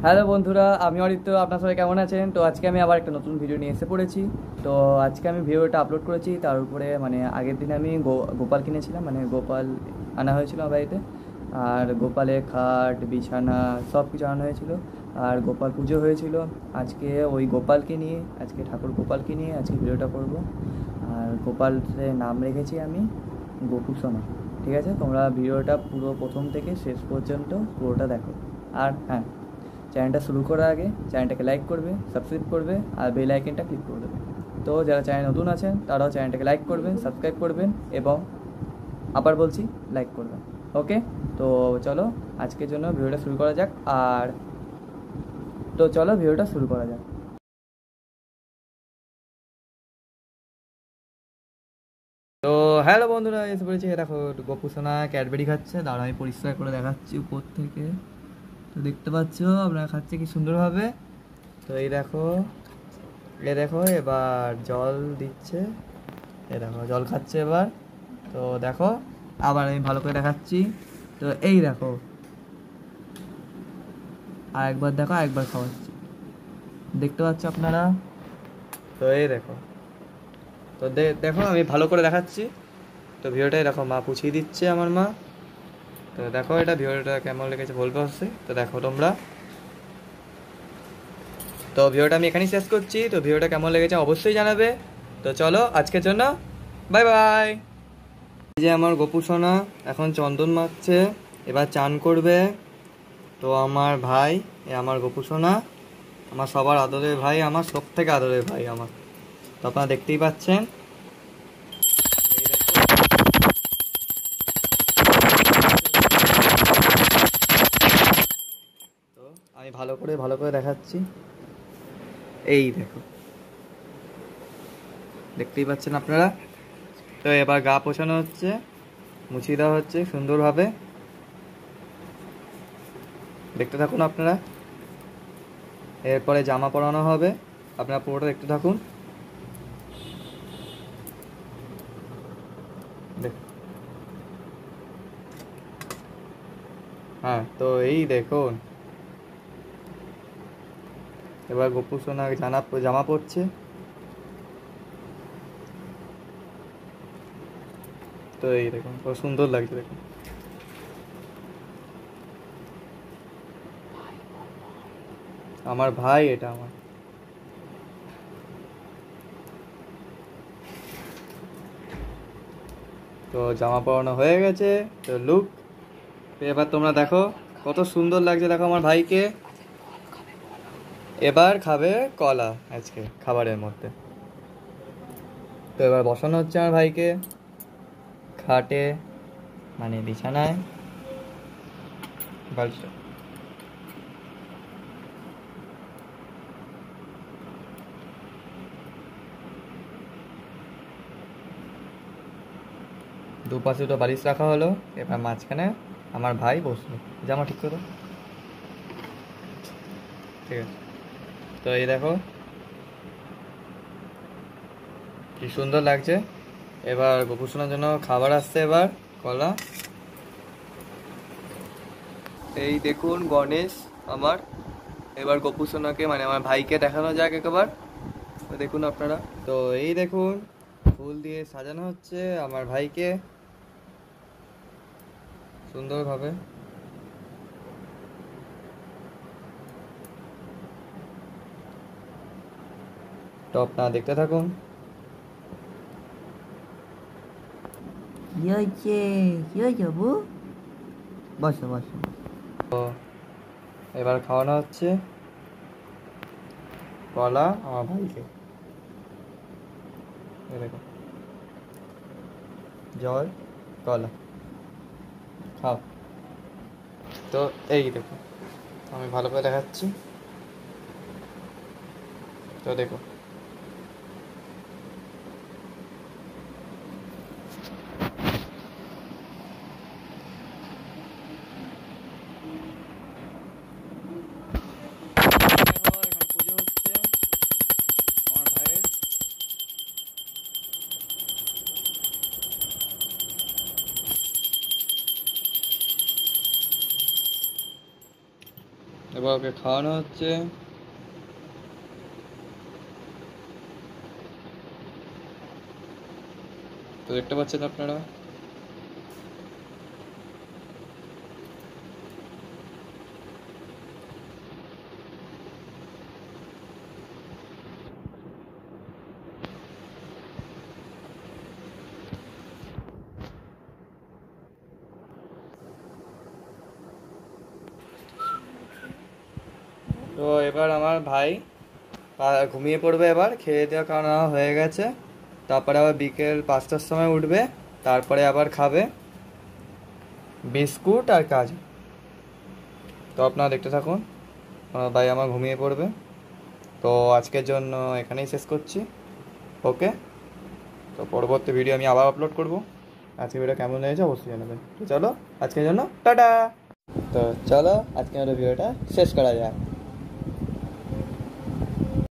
Hello বন্ধুরা, আমি অরিত্র। আপনার সবাই কেমন আছেন? তো আজকে আমি আবার একটা নতুন ভিডিও নিয়ে এসে পড়েছি। তো আজকে আমি ভিডিওটা আপলোড করেছি, তার উপরে আগের দিন আমি গোপাল কিনেছিলাম, গোপাল আনা হয়েছিল আমার বাড়িতে। আর গোপালের খাট বিছানা সব কিছু আনা হয়েছিল। আর গোপাল পুজো হয়েছিল। আজকে ওই গোপালকে নিয়ে, আজকে ঠাকুর গোপালকে নিয়ে আজকে ভিডিওটা করব। আর গোপালের নাম রেখেছি আমি গোপুসোনা। ঠিক আছে, তোমরা ভিডিওটা পুরো প্রথম থেকে শেষ পর্যন্ত পুরোটা দেখো। আর হ্যাঁ, চ্যানেলটা শুরু করার আগে চ্যানেলটাকে লাইক করবে, সাবস্ক্রাইব করবে আর বেল আইকনটা ক্লিক করে দেবে। তো যারা চ্যানেল নতুন আছেন তারাও চ্যানেলটাকে লাইক করবেন, সাবস্ক্রাইব করবেন এবং আবার বলছি লাইক করবেন। ওকে, তো চলো আজকের জন্য ভিডিওটা শুরু করা যাক। চলো ভিডিওটা শুরু করা যাক। তো হ্যালো বন্ধুরা, এসে পড়েছি। দেখো গপু সোনা ক্যাডবেরি খাচ্ছে, দাঁড়া আমি পরিষ্কার করে দেখাচ্ছি উপর থেকে। তো দেখতে পাচ্ছ আপনারা, খাচ্ছে কি সুন্দরভাবে। তো এই দেখো, দেখো এবার জল দিচ্ছে। এই দেখো জল খাচ্ছে এবার। তো দেখো, আবার আমি ভালো করে দেখাচ্ছি। তো এই দেখো, আর একবার দেখো, আরেকবার খাওয়াচ্ছি, দেখতে পাচ্ছ আপনারা। তো এই দেখো, তো দেখো আমি ভালো করে দেখাচ্ছি। তো ভিডিওটাই দেখো, মা পুছিয়ে দিচ্ছে আমার মা। তো দেখো এটা ভিডিওটা কেমন লেগেছে বলবে অবশ্যই। তো দেখো তোমরা, তো ভিডিওটা আমি এখানেই শেষ করছি। তো ভিডিওটা কেমন লেগেছে অবশ্যই জানাবে। তো চলো আজকের জন্য বাই বাই। এই যে আমার গপু সোনা এখন চন্দন মাখছে, এবার চান করবে। তো আমার ভাই, এ আমার গপু সোনা, আমার সবার আদরের ভাই, আমার সব থেকে আদরের ভাই আমার। তো আপনারা দেখতেই পাচ্ছেন। তো আমি ভালো করে দেখাচ্ছি। এই দেখো, দেখতেই পাচ্ছেন আপনারা। তো এবার গা পোছানো হচ্ছে, মুছিয়ে দেওয়া হচ্ছে সুন্দরভাবে। দেখতে থাকুন আপনারা। এরপরে জামা পরানো হবে, আপনারা পুরোটা দেখতে থাকুন। হ্যাঁ, তো এই দেখুন, এবার গপু সোনা জামা পরছে। তো এই দেখুন, কত সুন্দর লাগছে দেখুন। আমার ভাই এটা আমার। তো জামা পরানো হয়ে গেছে। তো লুক, এবার তোমরা দেখো কত সুন্দর লাগছে, দেখো আমার ভাইকে। এবার খাবে কলা আজকে খাবারের মধ্যে। তো এবার বসানো হচ্ছে আমার ভাইকে খাটে, বিছানায়। বালিশটা, দুপাশে দুটো বালিশ রাখা হলো। এবার মাঝখানে আমার ভাই বসলো। জামা ঠিক করে দাও। ঠিক আছে, তো এই দেখো কি সুন্দর লাগছে। এবার গোপুসোনার জন্য খাবার আসছে, এবার কলা। এই দেখুন গণেশ আমার। এবার গোপুসোনাকে আমার ভাইকে দেখানো যাক একবার। তো দেখুন আপনারা, তো এই দেখুন ফুল দিয়ে সাজানো হচ্ছে আমার ভাইকে সুন্দরভাবে। তো আপনারা দেখতে থাকুন। কি হয়েছে, কি হয়েছে বাবু? বসো বসো। তো এবার খাওয়ানো হচ্ছে কলা আমার ভাইকে। এই দেখো, জল কলা খাও। তো এই দেখো, আমি ভালো করে দেখাচ্ছি। তো দেখো, এখানে পুজো হচ্ছে আমার ভাইয়ের। এবার ওকে খাওয়ানো হচ্ছে। তো দেখতে পাচ্ছেন আপনারা। তো এবার আমার ভাই ঘুমিয়ে পড়বে। এবার খেয়ে দেওয়া খাওয়া হয়ে গেছে, তারপরে আবার বিকেল 5টার সময় উঠবে, তারপরে আবার খাবে বিস্কুট আর কাজ। তো আপনারা দেখতে থাকুন, আমার ভাই আমার ঘুমিয়ে পড়বে। তো আজকের জন্য এখানেই শেষ করছি। ওকে, তো পরবর্তী ভিডিও আমি আবার আপলোড করব। আজকে ভিডিও কেমন লেগেছে অবশ্যই জানাবেন। তো চলো আজকের জন্য টাটা। তো চলো আজকের ভিডিওটা শেষ করা যাক।